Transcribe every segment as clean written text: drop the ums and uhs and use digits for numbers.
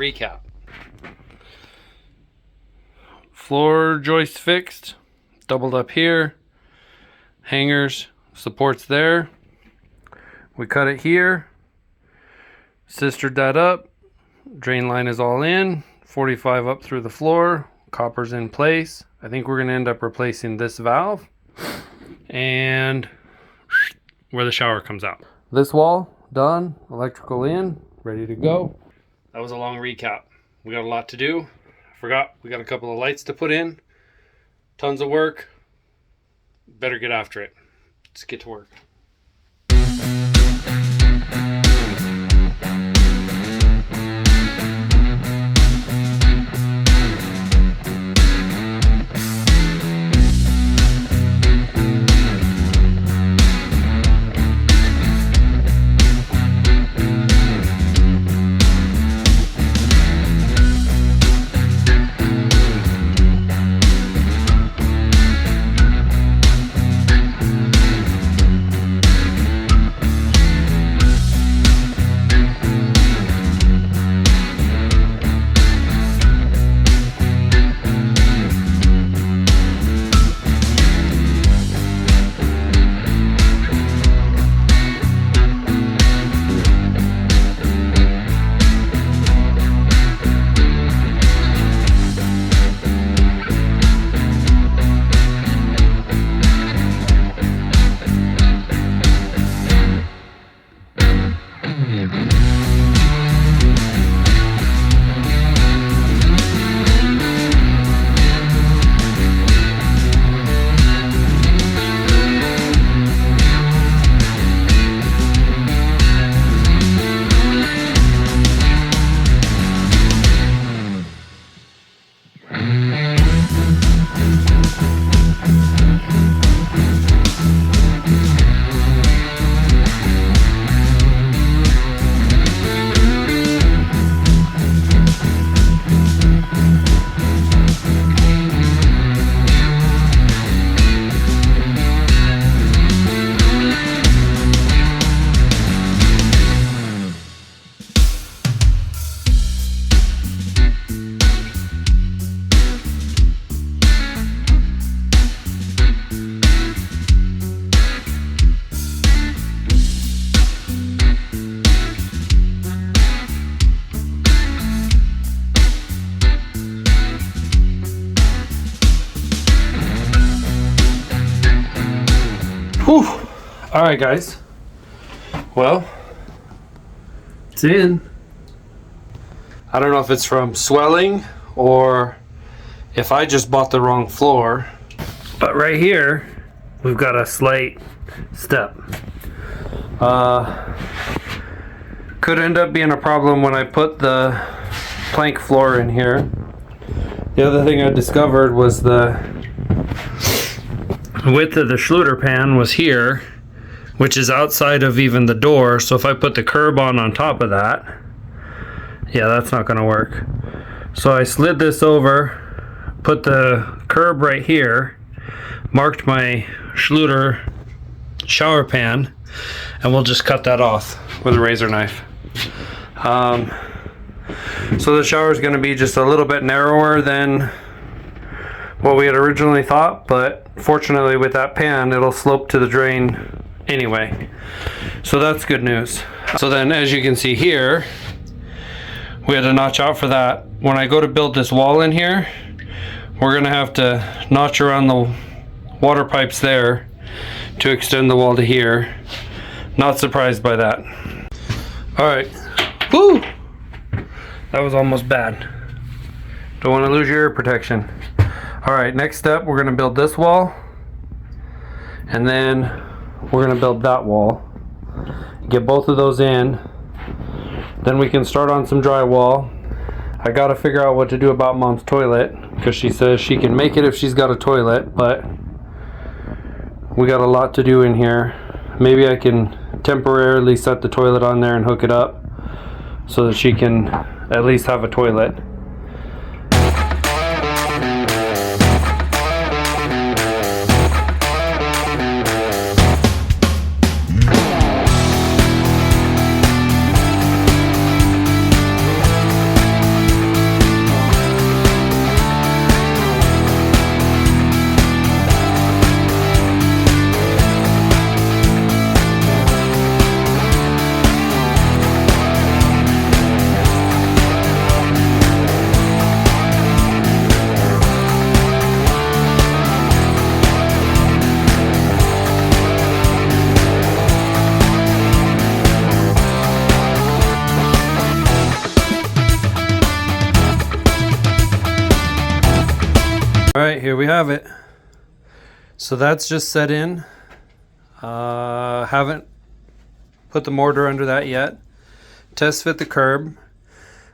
Recap. Floor joist fixed, doubled up here, hangers, supports there. We cut it here, sistered that up, drain line is all in, 45 up through the floor, copper's in place. I think we're going to end up replacing this valve and where the shower comes out. This wall done, electrical in, ready to go. That was a long recap. We got a lot to do. I forgot we got a couple of lights to put in. Tons of work. Better get after it. Let's get to work. Whew. All right, guys. Well, it's in. I don't know if it's from swelling or if I just bought the wrong floor, but right here we've got a slight step. Could end up being a problem when I put the plank floor in here. The other thing I discovered was the width of the Schluter pan was here, which is outside of even the door. So if I put the curb on top of that, yeah, that's not going to work. So I slid this over, put the curb right here, marked my Schluter shower pan, and we'll just cut that off with a razor knife. So the shower is going to be just a little bit narrower than what we had originally thought, but fortunately with that pan it'll slope to the drain anyway, so that's good news. So then, as you can see here, we had to notch out for that. When I go to build this wall in here, we're gonna have to notch around the water pipes there to extend the wall to here. Not surprised by that. All right. Woo! That was almost bad. Don't want to lose your ear protection. All right, next step, we're gonna build this wall, and then we're gonna build that wall. Get both of those in, then we can start on some drywall. I gotta figure out what to do about Mom's toilet, because she says she can make it if she's got a toilet, but we got a lot to do in here. Maybe I can temporarily set the toilet on there and hook it up so that she can at least have a toilet. right, here we have it. So that's just set in. Haven't put the mortar under that yet. Test fit the curb.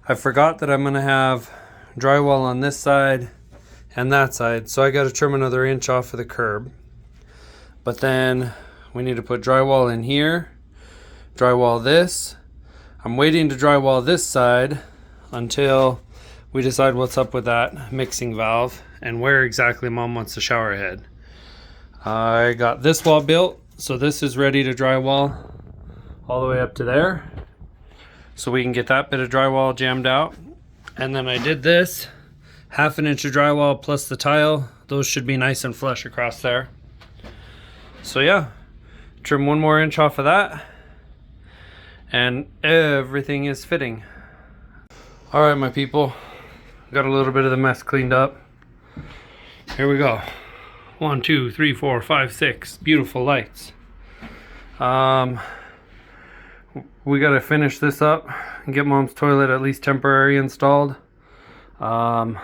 I forgot that I'm gonna have drywall on this side and that side, so I got to trim another inch off of the curb. But then we need to put drywall in here, drywall this. I'm waiting to drywall this side until we decide what's up with that mixing valve and where exactly Mom wants the shower head. I got this wall built, so this is ready to drywall all the way up to there, so we can get that bit of drywall jammed out. And then I did this, 1/2 inch of drywall plus the tile. Those should be nice and flush across there. So yeah, trim 1 more inch off of that and everything is fitting. All right, my people, got a little bit of the mess cleaned up. Here we go. 1, 2, 3, 4, 5, 6 beautiful lights. We got to finish this up and get Mom's toilet at least temporary installed. I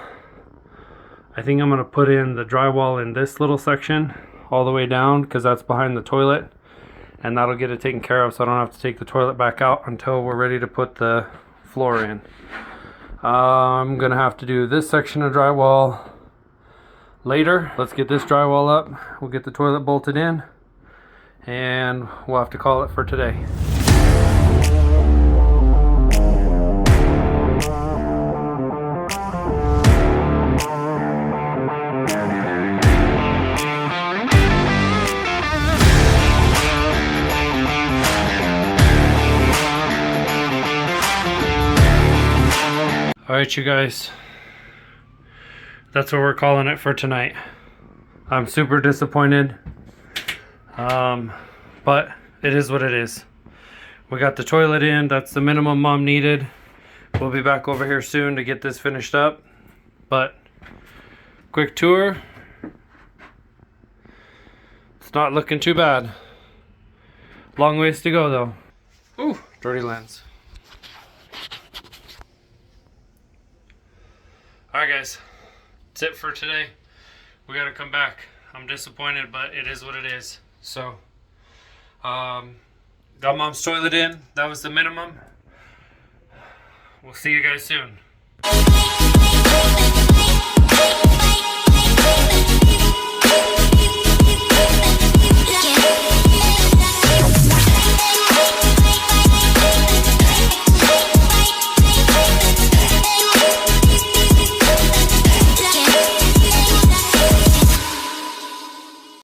think I'm going to put in the drywall in this little section all the way down because that's behind the toilet, and that'll get it taken care of so I don't have to take the toilet back out until we're ready to put the floor in. I'm going to have to do this section of drywall later. Let's get this drywall up. We'll get the toilet bolted in and we'll have to call it for today. Alright, you guys, that's what we're calling it for tonight. I'm super disappointed, but it is what it is. We got the toilet in, that's the minimum Mom needed. We'll be back over here soon to get this finished up, but quick tour. It's not looking too bad. Long ways to go though. Ooh, dirty lens. Alright guys, that's it for today. We gotta come back. I'm disappointed, but it is what it is. So, got Mom's toilet in. That was the minimum. We'll see you guys soon.